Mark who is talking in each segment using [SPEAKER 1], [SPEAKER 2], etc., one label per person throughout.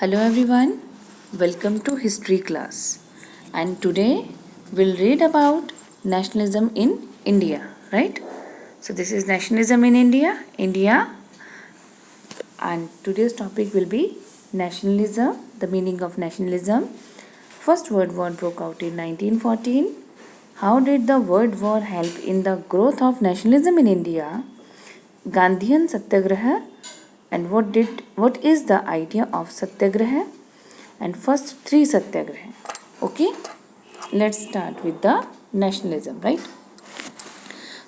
[SPEAKER 1] Hello everyone, welcome to history class. And today we'll read about nationalism in India, right? So this is nationalism in India, and today's topic will be nationalism, the meaning of nationalism. First World War broke out in 1914. How did the World War help in the growth of nationalism in India? Gandhian Satyagraha, and what is the idea of Satyagraha? And first three Satyagraha. Okay, let's start with the nationalism, right?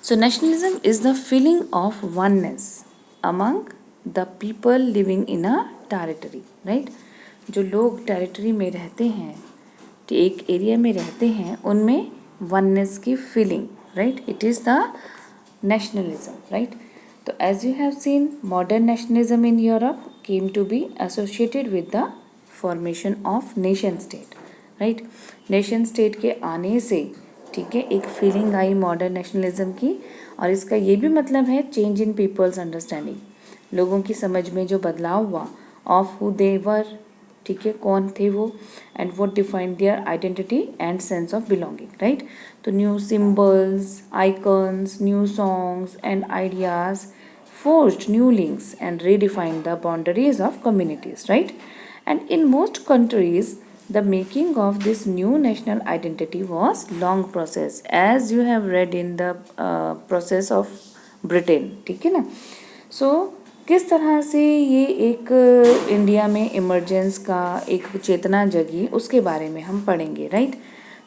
[SPEAKER 1] So nationalism is the feeling of oneness among the people living in a territory, right? जो लोग territory में रहते हैं, एक area में रहते हैं, उनमें oneness की feeling, right? It is the nationalism, right? So as you have seen, modern nationalism in Europe came to be associated with the formation of nation state, right? Nation state के आने से, ठीक है, एक फीलिंग आई modern nationalism की, और इसका ये भी मतलब है चेंज इन पीपल्स अंडरस्टैंडिंग, लोगों की समझ में जो बदलाव हुआ ऑफ हु दे वर, ठीक है, कौन थे वो, and what defined their identity and sense of belonging, right? तो new symbols, icons, new songs and ideas forged new links and redefined the boundaries of communities, right? And in most countries, the making of this new national identity was long process, as you have read in the process of Britain, ठीक है ना? So किस तरह से ये एक India में emergence का एक चेतना जगी, उसके बारे में हम पढ़ेंगे, राइट?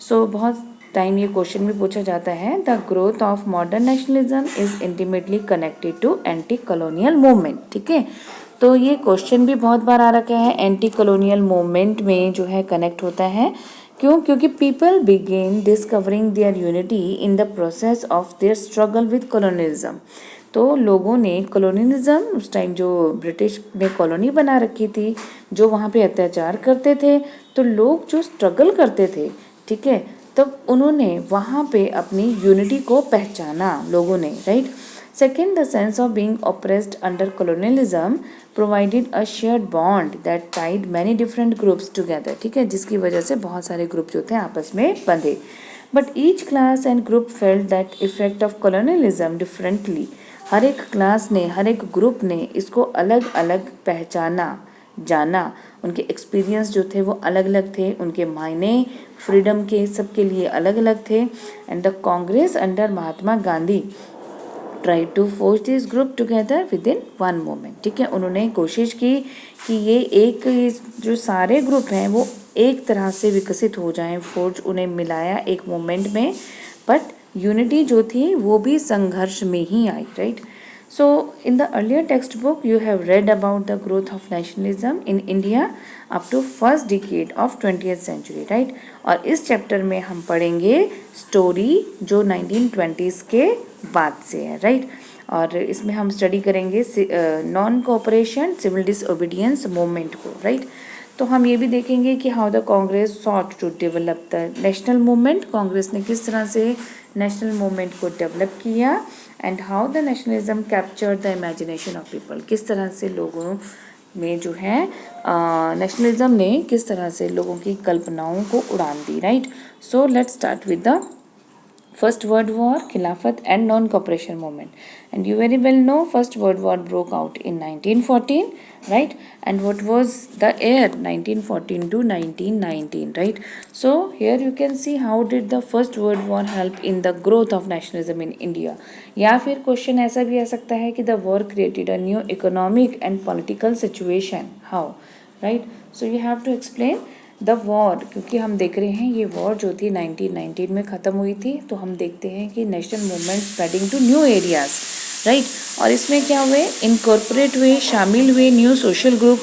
[SPEAKER 1] सो बहुत टाइम ये क्वेश्चन भी पूछा जाता है, the growth of modern nationalism is intimately connected to anti colonial movement, ठीक है? तो ये क्वेश्चन भी बहुत बार आ रखा है, एंटी कॉलोनियल मूवमेंट में जो है कनेक्ट होता है, क्यों? क्योंकि people begin discovering there unity in the process of their struggle with colonialism. तो लोगों ने कॉलोनियलिज्म, उस टाइम जो ब्रिटिश ने कॉलोनी बना रखी थी, जो वहाँ पे अत्याचार करते थे, तो लोग जो स्ट्रगल करते थे, ठीक है, तब उन्होंने वहाँ पे अपनी यूनिटी को पहचाना लोगों ने, right? Second, the sense of being oppressed under colonialism provided a shared bond that tied many different groups together, ठीक है, जिसकी वजह से बहुत सारे ग्रुप जो थे आपस में बंधे। But each class and group felt that effect of colonialism differently. हर एक क्लास ने, हर एक ग्रुप ने इसको अलग अलग पहचाना, जाना, उनके एक्सपीरियंस जो थे वो अलग अलग थे, उनके मायने फ्रीडम के सबके लिए अलग अलग थे। And the Congress under Mahatma Gandhi try to force this group together with in one moment, ठीक है, उन्होंने कोशिश की कि ये एक जो सारे ग्रुप हैं वो एक तरह से विकसित हो जाएं, फोर्स उन्हें मिलाया एक मोमेंट में, बट यूनिटी जो थी वो भी संघर्ष में ही आई, right? So in the earlier textbook you have read about the growth of nationalism in India up to first decade of 20th century, right? और इस चैप्टर में हम पढ़ेंगे स्टोरी जो 1920s के बाद से है, राइट? और इसमें हम स्टडी करेंगे non cooperation civil disobedience movement को, राइट? तो हम ये भी देखेंगे कि how the Congress sought to develop the national movement, Congress ने किस तरह से नेशनल मूवमेंट को डेवलप किया, and how the nationalism capture the imagination of people, किस तरह से लोगों में जो है नेशनलिज्म ने किस तरह से लोगों की कल्पनाओं को उड़ान दी, right? So let's start with the First World War, Khilafat and non-cooperation movement. And you very well know First World War broke out in 1914, right? And what was the year 1914 to 1919, right? So here you can see how did the First World War help in the growth of nationalism in India. या फिर question ऐसा भी आ सकता है कि the war created a new economic and political situation. How, right? So you have to explain the war, क्योंकि हम देख रहे हैं ये वॉर जो थी 1919 में ख़त्म हुई थी, तो हम देखते हैं कि national movement spreading to new areas, right? और इसमें क्या हुए, इनकॉर्पोरेट हुए, शामिल हुए न्यू सोशल ग्रुप,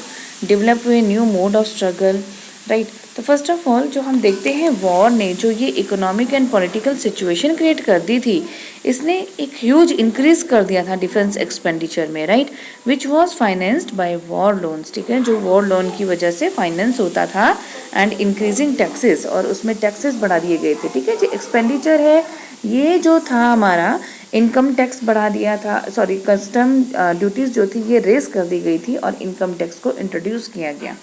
[SPEAKER 1] डेवलप हुए new mode of struggle, right? तो फर्स्ट ऑफ ऑल जो हम देखते हैं वॉर ने जो ये economic and political situation create कर दी थी, इसने एक ह्यूज इंक्रीज कर दिया था डिफेंस एक्सपेंडिचर में, right? Which was financed by war loans, ठीक है, जो वॉर लोन की वजह से फाइनेंस होता था, एंड इंक्रीजिंग टैक्सेस, और उसमें टैक्सेस बढ़ा दिए गए थे, ठीक है जी। एक्सपेंडिचर है ये जो था हमारा इनकम टैक्स बढ़ा दिया था, सॉरी कस्टम ड्यूटीज़ जो थी ये रेस कर दी गई थी और इनकम टैक्स को इंट्रोड्यूस किया गया,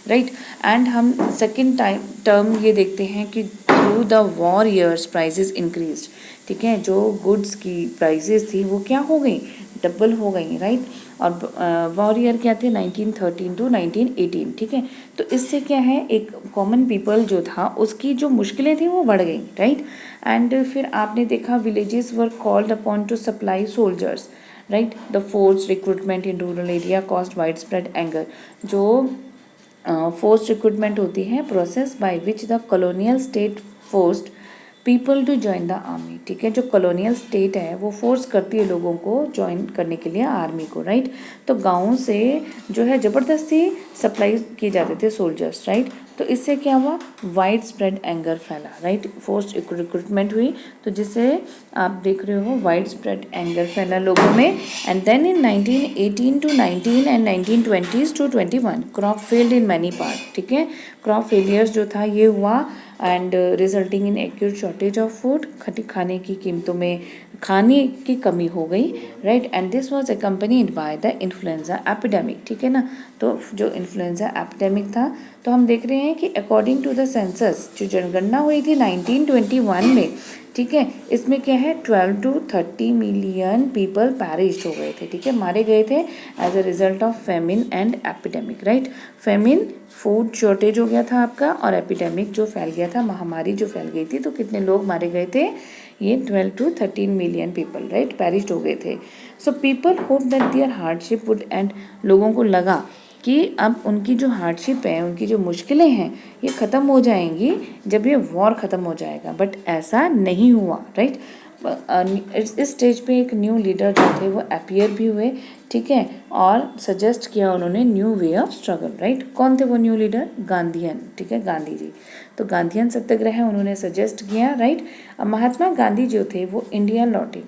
[SPEAKER 1] राइट। एंड हम सेकेंड टर्म ये देखते हैं कि through the war years prices increased, ठीक है, जो गुड्स की प्राइजेस थी वो क्या हो गई, डबल हो गई, राइट। और वॉर ईयर क्या थे, 1913 टू 1918, ठीक है। तो इससे क्या है, एक कॉमन पीपल जो था उसकी जो मुश्किलें थी वो बढ़ गई, राइट। एंड फिर आपने देखा villages were called upon to supply soldiers, right. The force recruitment in rural area cost widespread anger, जो फोर्स रिक्रूटमेंट होती है, process by which the colonial state forced people to join the army, ठीक है। जो colonial state है वो force करती है लोगों को ज्वाइन करने के लिए आर्मी को, राइट। तो गाँव से जो है ज़बरदस्ती सप्लाई किए जाते थे सोल्जर्स, राइट। तो इससे क्या हुआ, वाइड स्प्रेड एंगर फैला, राइट। फोर्स रिक्रूटमेंट हुई तो जिससे आप देख रहे हो वाइड स्प्रेड एंगर फैला लोगों में। And then in 1918 to 19 and 1920s to 21 crop failed in many part, ठीक है। क्रॉप फेलियर्स जो था ये हुआ and resulting in acute shortage of food, खाने की कीमतों में खाने की कमी हो गई, right. And this was accompanied by the influenza epidemic, ठीक है ना। तो जो इन्फ्लुएंजा एपिडेमिक था, तो हम देख रहे हैं कि अकॉर्डिंग टू द सेंसस जो जनगणना हुई थी 1921 में, ठीक है, इसमें क्या है 12 टू 30 मिलियन पीपल पैरिश्ड हो गए थे, ठीक है, मारे गए थे as a result of famine and epidemic, right. Famine food shortage हो गया था आपका, और एपिडेमिक जो फैल गया था, महामारी जो फैल गई थी। तो कितने लोग मारे गए थे, ये 12 to 13 million people, right, perished हो गए थे। So people hope that their hardship would end, लोगों को लगा कि अब उनकी जो हार्डशिप है, उनकी जो मुश्किलें हैं ये ख़त्म हो जाएंगी जब ये वॉर ख़त्म हो जाएगा, बट ऐसा नहीं हुआ, राइट। इस स्टेज पे एक न्यू लीडर जो थे वो अपीयर भी हुए, ठीक है, और सजेस्ट किया उन्होंने new way of struggle, right. कौन थे वो न्यू लीडर, गांधीयन, ठीक है, गांधी जी। तो गांधीयन सत्याग्रह उन्होंने सजेस्ट किया, राइट। महात्मा गांधी जो थे वो इंडिया लौटे,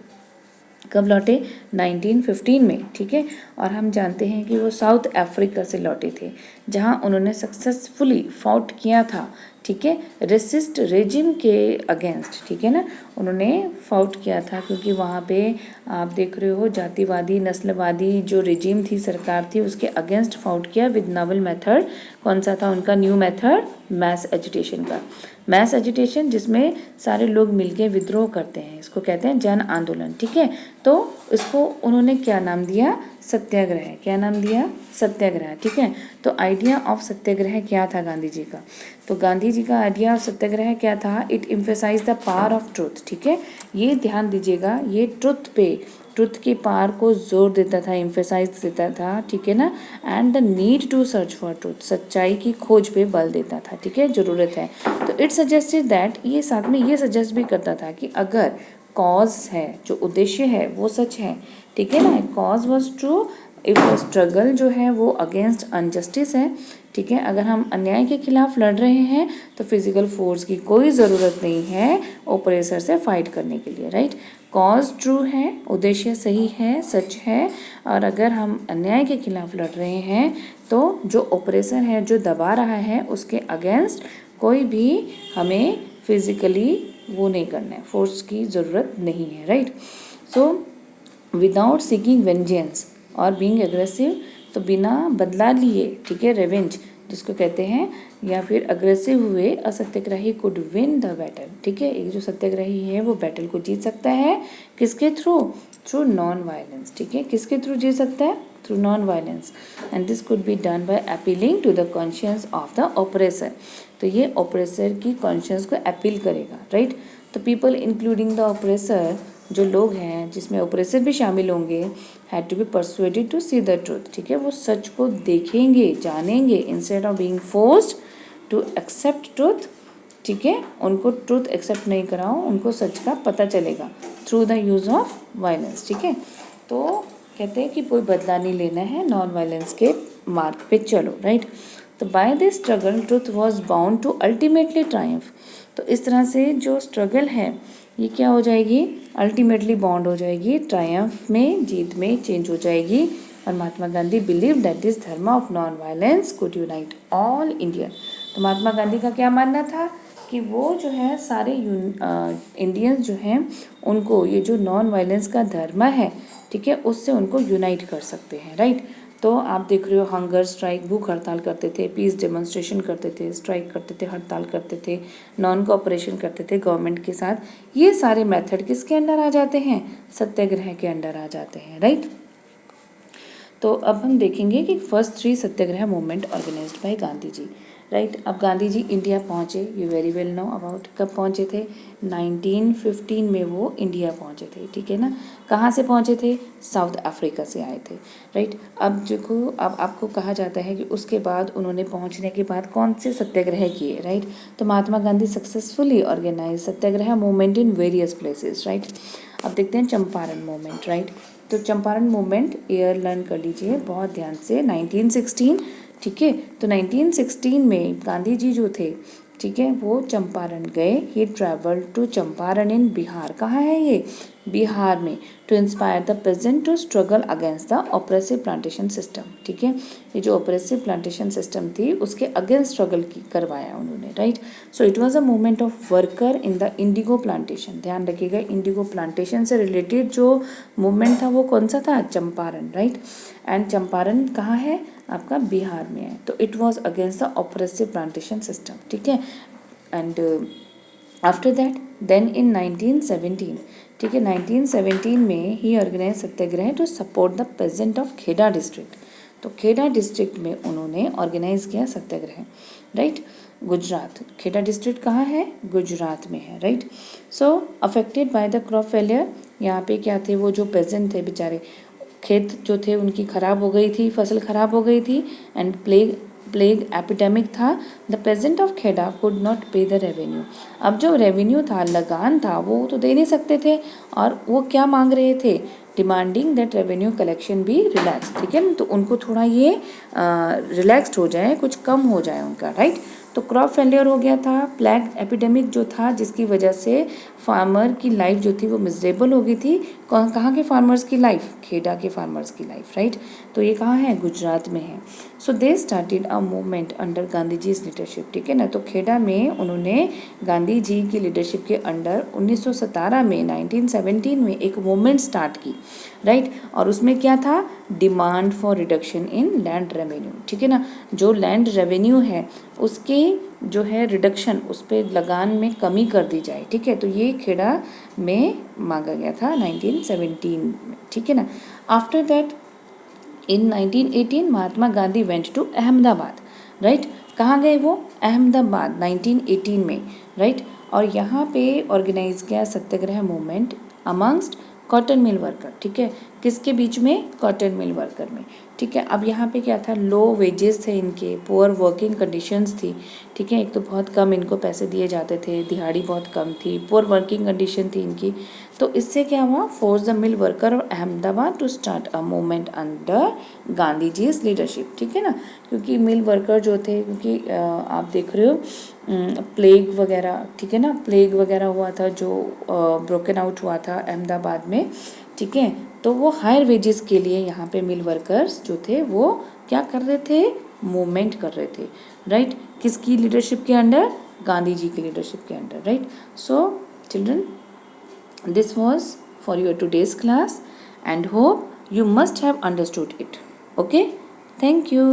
[SPEAKER 1] कब लौटे, 1915 में, ठीक है। और हम जानते हैं कि वो साउथ अफ्रीका से लौटे थे, जहां उन्होंने सक्सेसफुली फाउट किया था, ठीक है, रेसिस्ट रेजिम के अगेंस्ट, ठीक है ना। उन्होंने फाउट किया था क्योंकि वहाँ पे आप देख रहे हो जातिवादी नस्लवादी जो रेजिम थी, सरकार थी, उसके अगेंस्ट फाउट किया विद नॉवल मेथड। कौन सा था उनका न्यू मेथड, मैस एजिटेशन का, मैस एजिटेशन जिसमें सारे लोग मिलके विद्रोह करते हैं, इसको कहते हैं जन आंदोलन, ठीक है। तो इसको उन्होंने क्या नाम दिया, सत्याग्रह, क्या नाम दिया, सत्याग्रह, ठीक है। तो आइडिया ऑफ सत्याग्रह क्या था गांधी जी का, तो गांधी जी का आइडिया ऑफ सत्याग्रह क्या था, it emphasise the power of truth, ठीक है। ये ध्यान दीजिएगा, ये ट्रुथ पे, ट्रुथ की पावर को जोर देता था, एम्फेसाइज देता था, ठीक है ना। And the need to search for truth, सच्चाई की खोज पे बल देता था, ठीक है, ज़रूरत है। तो इट सजेस्टेड दैट, ये साथ में ये सजेस्ट भी करता था कि अगर कॉज है, जो उद्देश्य है वो सच है, ठीक है ना, cause was true, if struggle जो है वो अगेंस्ट अनजस्टिस है, ठीक है। अगर हम अन्याय के खिलाफ लड़ रहे हैं तो फिजिकल फोर्स की कोई ज़रूरत नहीं है ओपरेसर से फाइट करने के लिए, राइट। कॉज ट्रू है, उद्देश्य सही है, सच है, और अगर हम अन्याय के खिलाफ लड़ रहे हैं तो जो ओपरेसर है, जो दबा रहा है, उसके अगेंस्ट कोई भी हमें फिजिकली वो नहीं करना है, फोर्स की ज़रूरत नहीं है, right. So without seeking vengeance और बीइंग एग्रेसिव, तो बिना बदला लिए, ठीक है, रेवेंज जिसको कहते हैं, या फिर अग्रेसिव हुए असत्याग्रही कुड विन द बैटल, ठीक है। एक जो सत्याग्रही है वो बैटल को जीत सकता है, किसके थ्रू, थ्रू नॉन वायलेंस, ठीक है, किसके थ्रू जीत सकता है, through non violence. And this could be done by appealing to the conscience of the oppressor, तो ये ऑपरेसर की कॉन्शियंस को अपील करेगा, राइट। तो पीपल इंक्लूडिंग द ऑपरेसर, जो लोग हैं जिसमें ऑपरेसर भी शामिल होंगे, had to be persuaded to see the truth, ठीक है, वो सच को देखेंगे, जानेंगे, instead of being forced to accept truth, ठीक है, उनको ट्रूथ एक्सेप्ट नहीं कराओ, उनको सच का पता चलेगा through the use of violence, ठीक है। तो कहते हैं कि कोई बदला नहीं लेना है, नॉन वायलेंस के मार्ग पे चलो, राइट। तो by this struggle truth was bound to ultimately triumph, तो इस तरह से जो स्ट्रगल है ये क्या हो जाएगी, अल्टीमेटली बाउंड हो जाएगी, ट्रायम्फ में, जीत में चेंज हो जाएगी। और Mahatma Gandhi believe that this धर्म of non violence could unite all Indian, तो महात्मा गांधी का क्या मानना था कि वो जो है सारे इंडियंस जो हैं उनको ये जो नॉन वायलेंस का धर्म है, ठीक है, उससे उनको यूनाइट कर सकते हैं, राइट। तो आप देख रहे हो हंगर स्ट्राइक, भूख हड़ताल करते थे, पीस डेमोन्स्ट्रेशन करते थे, स्ट्राइक करते थे, हड़ताल करते थे, नॉन कोऑपरेशन करते थे गवर्नमेंट के साथ। ये सारे मेथड किसके अंडर आ जाते हैं? सत्याग्रह के अंडर आ जाते हैं, राइट। तो अब हम देखेंगे कि first 3 Satyagraha movement organised by Gandhi ji, right. अब गांधी जी इंडिया पहुँचे, you very well know about. कब पहुँचे थे? 1915 में वो इंडिया पहुँचे थे, ठीक है ना। कहाँ से पहुँचे थे? साउथ अफ्रीका से आए थे, राइट। अब देखो, अब आपको कहा जाता है कि उसके बाद उन्होंने पहुँचने के बाद कौन से सत्याग्रह किए, राइट। तो Mahatma Gandhi successfully organise satyagraha movement in various places, right. अब देखते हैं चंपारण मूवमेंट, राइट। तो चंपारण मूवमेंट ईयर लर्न कर लीजिए बहुत ध्यान से, 1916, ठीक है। तो 1916 में गांधी जी जो थे, ठीक है, वो चंपारण गए। He travel to Champaran in Bihar. कहाँ है ये? बिहार में। To inspire the peasant to struggle against the oppressive plantation system, ठीक है। ये जो ऑपरेसिव प्लांटेशन सिस्टम थी उसके अगेंस्ट स्ट्रगल करवाया उन्होंने, right. So it was a movement of worker in the Indigo plantation. ध्यान रखिएगा, इंडिगो प्लांटेशन से रिलेटेड जो मूवमेंट था वो कौन सा था? चंपारण, राइट। एंड चंपारण कहाँ है? आपका बिहार में है। तो it was against the oppressive plantation system, ठीक है। And after that then in 1917, ठीक है, 1917 में ही organise satyagraha to support the peasant of Kheda district. तो खेड़ा डिस्ट्रिक्ट में उन्होंने ऑर्गेनाइज किया सत्याग्रह, राइट। गुजरात, खेड़ा डिस्ट्रिक्ट कहाँ है? गुजरात में है, right. So affected by the crop failure, यहाँ पे क्या थे, वो जो पेजेंट थे बेचारे, खेत जो थे उनकी खराब हो गई थी, फसल खराब हो गई थी। एंड प्लेग एपिडेमिक था। The peasant of Kheda could not pay the revenue. अब जो रेवेन्यू था, लगान था, वो तो दे नहीं सकते थे, और वो क्या मांग रहे थे? डिमांडिंग दैट रेवेन्यू कलेक्शन भी रिलैक्स, ठीक है ना। तो उनको थोड़ा ये रिलैक्सड हो जाए, कुछ कम हो जाए उनका, राइट। तो क्रॉप फेलियर हो गया था, प्लेग एपिडेमिक जो था, जिसकी वजह से फार्मर की लाइफ जो थी वो मिजरेबल हो गई थी। कहाँ के फार्मर्स की लाइफ? खेड़ा के फार्मर्स की लाइफ, राइट। तो ये कहाँ है? गुजरात में है। So they started a movement under Gandhi ji leadership, ठीक है ना। तो खेड़ा में उन्होंने गांधी जी की लीडरशिप के अंडर 1917 में 1917 में एक मूवमेंट स्टार्ट की, राइट। और उसमें क्या था? Demand for reduction in land revenue, ठीक है ना। जो लैंड रेवेन्यू है उसके जो है रिडक्शन, उस पर लगान में कमी कर दी जाए, ठीक है। तो ये खेड़ा में मांगा गया था 1917 में, ठीक है ना। After that in 1918 Mahatma Gandhi went to Ahmedabad, right. कहाँ गए वो? अहमदाबाद 1918 में, राइट। और यहाँ पे ऑर्गेनाइज किया satyagraha movement amongst cotton mill worker, ठीक है। किसके बीच में? कॉटन मिल वर्कर में, ठीक है। अब यहाँ पे क्या था? लो वेजेस थे इनके, पुअर वर्किंग कंडीशंस थी, ठीक है। एक तो बहुत कम इनको पैसे दिए जाते थे, दिहाड़ी बहुत कम थी, पुअर वर्किंग कंडीशन थी इनकी। तो इससे क्या हुआ? Force the mill worker of Ahmedabad to start a movement under Gandhi ji leadership, ठीक है ना। क्योंकि मिल वर्कर जो थे, क्योंकि आप देख रहे हो प्लेग वगैरह, ठीक है ना, प्लेग वगैरह हुआ था जो ब्रोकन आउट हुआ था अहमदाबाद में, ठीक है। तो वो हायर वेजेस के लिए यहाँ पे मिल वर्कर्स जो थे वो क्या कर रहे थे? मूवमेंट कर रहे थे, राइट। किसकी लीडरशिप के अंडर? गांधी जी की लीडरशिप के under, right. So children, this was for your today's class and hope you must have understood it. Okay, thank you.